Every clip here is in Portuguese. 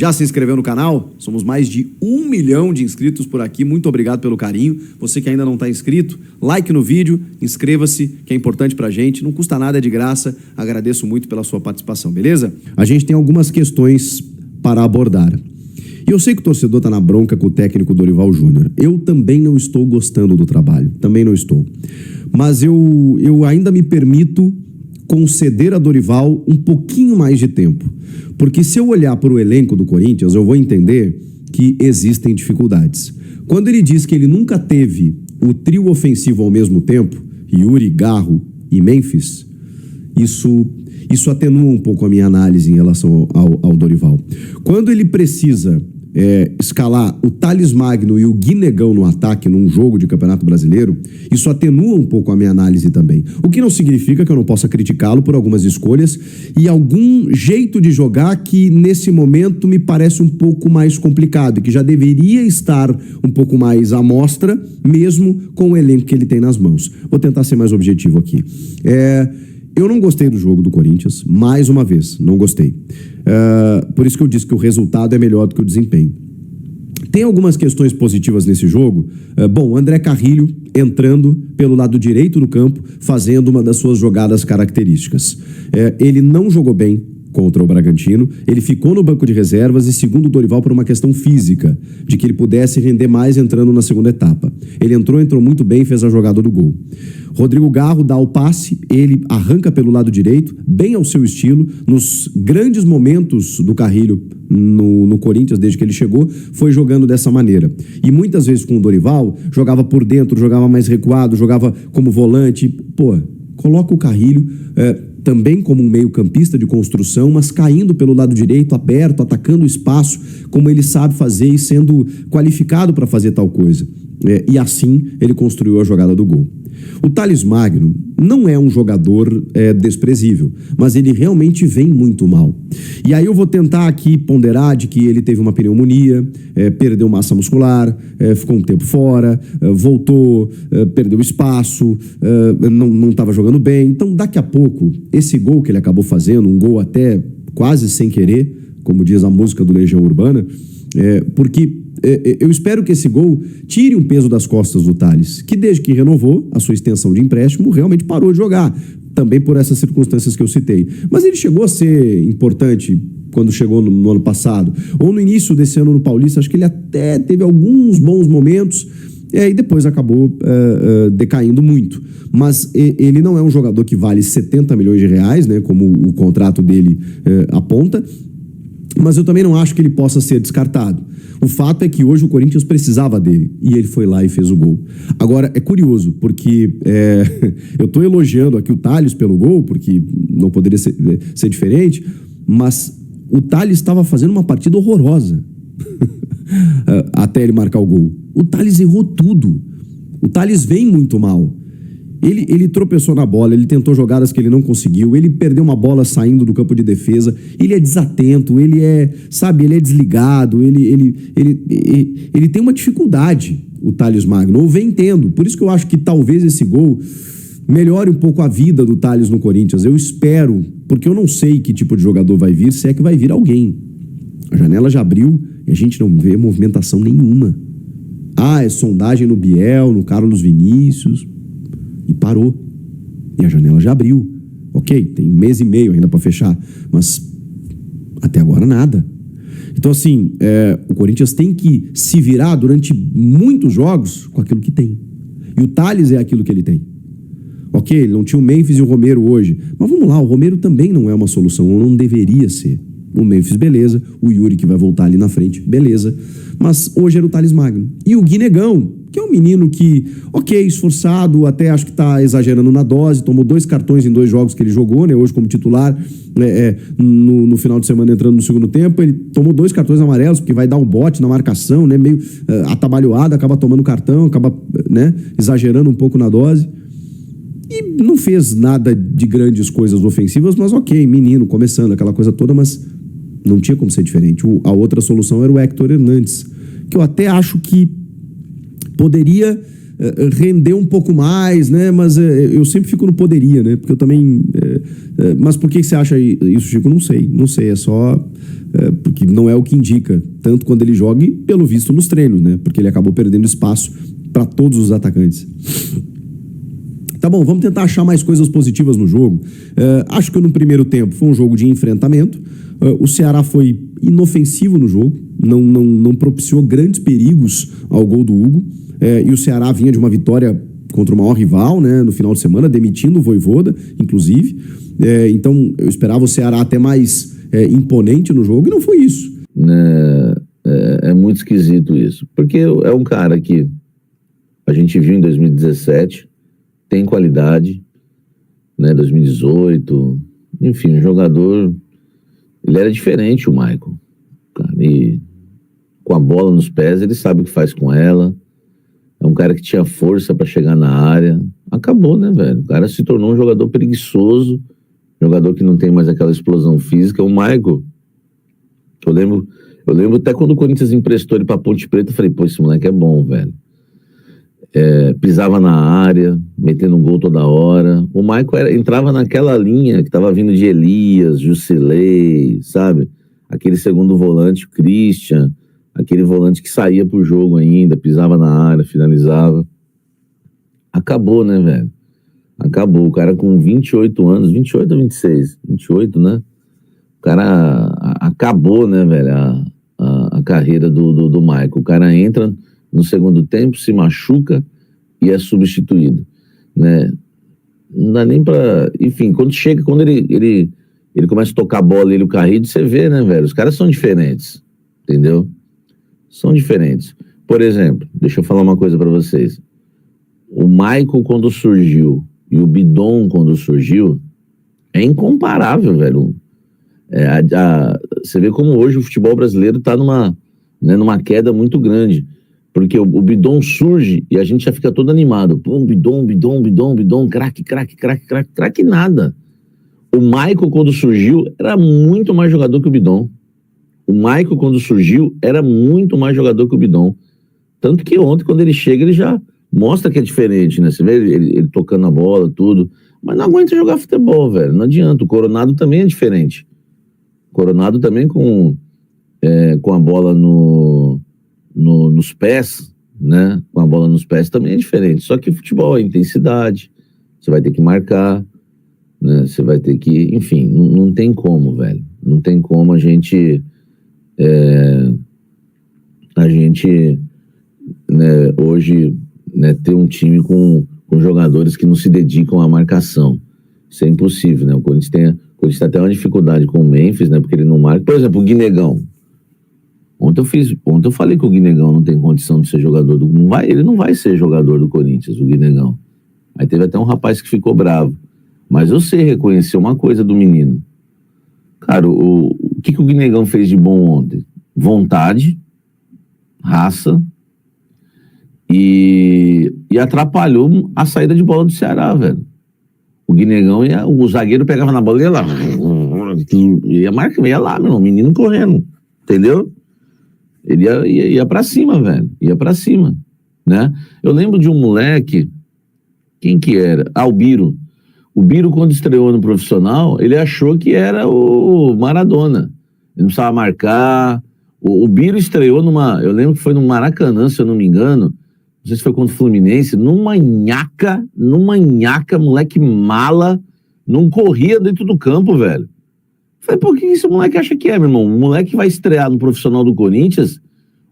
Já se inscreveu no canal? Somos mais de 1 milhão de inscritos por aqui. Muito obrigado pelo carinho. Você que ainda não está inscrito, like no vídeo, inscreva-se, que é importante pra gente. Não custa nada, é de graça. Agradeço muito pela sua participação, beleza? A gente tem algumas questões para abordar. E eu sei que o torcedor está na bronca com o técnico Dorival Júnior. Eu também não estou gostando do trabalho. Também não estou. Mas eu ainda me permito conceder a Dorival um pouquinho mais de tempo. Porque se eu olhar para o elenco do Corinthians, eu vou entender que existem dificuldades. Quando ele diz que ele nunca teve o trio ofensivo ao mesmo tempo, Yuri, Garro e Memphis, isso atenua um pouco a minha análise em relação ao Dorival. Quando ele precisa escalar o Thales Magno e o Guinegão no ataque num jogo de Campeonato Brasileiro, isso atenua um pouco a minha análise também. O que não significa que eu não possa criticá-lo por algumas escolhas e algum jeito de jogar que nesse momento me parece um pouco mais complicado e que já deveria estar um pouco mais à mostra, mesmo com o elenco que ele tem nas mãos. Vou tentar ser mais objetivo aqui. Eu não gostei do jogo do Corinthians, mais uma vez, não gostei. Por isso que eu disse que o resultado é melhor do que o desempenho. Tem algumas questões positivas nesse jogo. Bom, André Carrilho entrando pelo lado direito do campo, fazendo uma das suas jogadas características. Ele não jogou bem contra o Bragantino, ele ficou no banco de reservas e, segundo o Dorival, por uma questão física, de que ele pudesse render mais entrando na segunda etapa. Ele entrou muito bem e fez a jogada do gol. Rodrigo Garro dá o passe, ele arranca pelo lado direito, bem ao seu estilo. Nos grandes momentos do Carrilho no Corinthians, desde que ele chegou, foi jogando dessa maneira. E muitas vezes com o Dorival, jogava por dentro, jogava mais recuado, jogava como volante. Coloca o Carrilho também como um meio-campista de construção, mas caindo pelo lado direito, aberto, atacando o espaço, como ele sabe fazer e sendo qualificado para fazer tal coisa. E assim ele construiu a jogada do gol. O Thales Magno não é um jogador desprezível, mas ele realmente vem muito mal. E aí eu vou tentar aqui ponderar de que ele teve uma pneumonia, perdeu massa muscular, ficou um tempo fora, voltou, perdeu espaço, não estava jogando bem. Então daqui a pouco, esse gol que ele acabou fazendo, um gol até quase sem querer, como diz a música do Legião Urbana, porque eu espero que esse gol tire um peso das costas do Thales, que desde que renovou a sua extensão de empréstimo, realmente parou de jogar, também por essas circunstâncias que eu citei. Mas ele chegou a ser importante quando chegou no ano passado, ou no início desse ano no Paulista, acho que ele até teve alguns bons momentos, e depois acabou decaindo muito. Mas ele não é um jogador que vale 70 milhões de reais, né, como o contrato dele aponta, mas eu também não acho que ele possa ser descartado. O fato é que hoje o Corinthians precisava dele e ele foi lá e fez o gol. Agora, é curioso, porque eu estou elogiando aqui o Thales pelo gol, porque não poderia ser diferente, mas o Thales estava fazendo uma partida horrorosa até ele marcar o gol. O Thales errou tudo. O Thales vem muito mal. Ele tropeçou na bola, ele tentou jogadas que ele não conseguiu, ele perdeu uma bola saindo do campo de defesa, ele é desatento, ele é desligado, ele tem uma dificuldade, o Thales Magno, ou vem tendo. Por isso que eu acho que talvez esse gol melhore um pouco a vida do Thales no Corinthians. Eu espero, porque eu não sei que tipo de jogador vai vir, se é que vai vir alguém. A janela já abriu e a gente não vê movimentação nenhuma. É sondagem no Biel, no Carlos Vinícius... E parou. E a janela já abriu. Ok, tem 1 mês e meio ainda para fechar. Mas até agora nada. Então, assim, o Corinthians tem que se virar durante muitos jogos com aquilo que tem. E o Thales é aquilo que ele tem. Ok, ele não tinha o Memphis e o Romero hoje. Mas vamos lá, o Romero também não é uma solução, ou não deveria ser. O Memphis, beleza. O Yuri, que vai voltar ali na frente, beleza. Mas hoje era o Thales Magno. E o Guinegão, que é um menino que, ok, esforçado, até acho que está exagerando na dose, tomou 2 cartões em 2 jogos que ele jogou, né, hoje como titular, no final de semana entrando no segundo tempo, ele tomou 2 cartões amarelos, porque vai dar um bote na marcação, né, meio atabalhoado, acaba tomando cartão, acaba, né, exagerando um pouco na dose. E não fez nada de grandes coisas ofensivas, mas ok, menino, começando, aquela coisa toda, mas não tinha como ser diferente. A outra solução era o Héctor Hernandes, que eu até acho que poderia render um pouco mais, né? Mas eu sempre fico no poderia, né? Porque eu também... mas por que você acha isso, Chico? Não sei, é só... porque não é o que indica, tanto quando ele joga e, pelo visto, nos treinos, né? Porque ele acabou perdendo espaço para todos os atacantes. Tá bom, vamos tentar achar mais coisas positivas no jogo. Acho que no primeiro tempo foi um jogo de enfrentamento. O Ceará foi inofensivo no jogo, não propiciou grandes perigos ao gol do Hugo. E o Ceará vinha de uma vitória contra o maior rival, né, no final de semana, demitindo o Vojvoda, inclusive. Então, eu esperava o Ceará até mais imponente no jogo, e não foi isso. É muito esquisito isso, porque é um cara que a gente viu em 2017, tem qualidade, né, 2018, enfim, um jogador, ele era diferente, o Michael, cara, e com a bola nos pés, ele sabe o que faz com ela, é um cara que tinha força para chegar na área, acabou, né, velho, o cara se tornou um jogador preguiçoso, jogador que não tem mais aquela explosão física. O Michael, eu lembro até quando o Corinthians emprestou ele pra Ponte Preta, eu falei, pô, esse moleque é bom, velho. Pisava na área, metendo um gol toda hora. O Michael entrava naquela linha que tava vindo de Elias, Jusilei, sabe? Aquele segundo volante, o Christian, aquele volante que saía pro jogo ainda, pisava na área, finalizava. Acabou, né, velho? Acabou. O cara com 28 anos, 28 ou 26? 28, né? O cara acabou, né, velho, a carreira do Michael. O cara entra no segundo tempo, se machuca e é substituído, né? Não dá nem pra... Enfim, quando ele começa a tocar a bola, ele, o Carrillo, você vê, né, velho? Os caras são diferentes, entendeu? São diferentes. Por exemplo, deixa eu falar uma coisa pra vocês. O Michael, quando surgiu, e o Bidon, quando surgiu, é incomparável, velho. Você vê como hoje o futebol brasileiro está numa queda muito grande. Porque o Bidon surge e a gente já fica todo animado. Pô, Bidon, craque nada. O Michael, quando surgiu, era muito mais jogador que o Bidon. O Michael, quando surgiu, era muito mais jogador que o Bidon. Tanto que ontem, quando ele chega, ele já mostra que é diferente, né? Você vê ele tocando a bola, tudo. Mas não aguenta jogar futebol, velho. Não adianta. O Coronado também é diferente. O Coronado também com a bola nos pés, né? Com a bola nos pés também é diferente. Só que futebol é intensidade. Você vai ter que marcar, né? Você vai ter que... Enfim, não tem como, velho. Não tem como a gente... né, hoje, né, ter um time com jogadores que não se dedicam à marcação. Isso é impossível, né? O Corinthians tem até uma dificuldade com o Memphis, né? Porque ele não marca. Por exemplo, o Guinegão. Ontem eu falei que o Guinegão não tem condição de ser jogador ele não vai ser jogador do Corinthians, o Guinegão. Aí teve até um rapaz que ficou bravo. Mas eu sei reconhecer uma coisa do menino. Cara, o que o Guinegão fez de bom ontem? Vontade, raça e atrapalhou a saída de bola do Ceará, velho. O Guinegão o zagueiro pegava na bola e ia lá. Ia lá, meu irmão, o menino correndo, entendeu? Ele ia pra cima, velho. Ia pra cima, né? Eu lembro de um moleque, quem que era? O Biro. O Biro, quando estreou no profissional, ele achou que era o Maradona. Ele não precisava marcar. O Biro estreou eu lembro que foi no Maracanã, se eu não me engano, não sei se foi contra o Fluminense, numa nhaca, moleque mala, não corria dentro do campo, velho. Falei, por que esse moleque acha que é, meu irmão? O moleque vai estrear no profissional do Corinthians,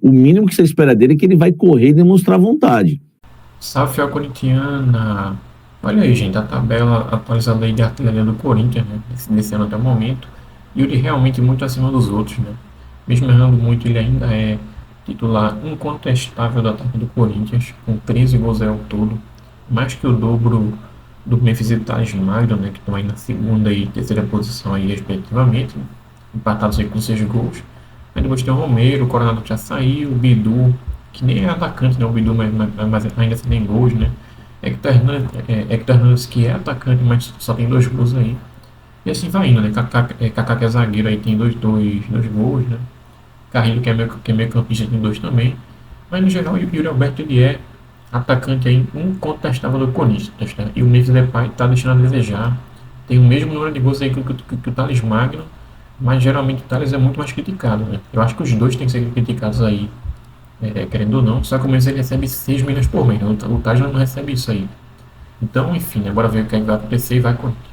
o mínimo que você espera dele é que ele vai correr e demonstrar vontade. Salve, fiel corintiana! Olha aí, gente, a tabela atualizada aí de artilharia do Corinthians, né, desse ano até o momento, e ele realmente muito acima dos outros, né? Mesmo errando muito, ele ainda é titular incontestável do ataque do Corinthians, com 13 gols ao todo, mais que o dobro do Memphis e Thales Magno, né, que estão aí na segunda e terceira posição aí, respectivamente, né, empatados aí com 6 gols. Aí depois tem o Romero, o Coronado já saiu, o Bidu, que nem é atacante, né, o Bidu, mas ainda assim tem gols, né, Hector Hernandes, que é atacante, mas só tem 2 gols aí. E assim vai indo, né, Kaká que é zagueiro, aí tem dois gols, né, Carrilho, que é meio campista, tem 2 também. Mas no geral, o Yuri Alberto, ele é atacante aí incontestável do Corinthians, tá? E o Memphis Depay tá deixando a desejar. Tem o mesmo número de gols aí que o Thales Magno, mas geralmente o Thales é muito mais criticado, né? Eu acho que os dois têm que ser criticados aí, querendo ou não. Só que o Memphis ele recebe 6 milhões por mês, né? O Thales não recebe isso aí. Então, enfim, né? Bora ver o que é que vai acontecer e vai Corinthians.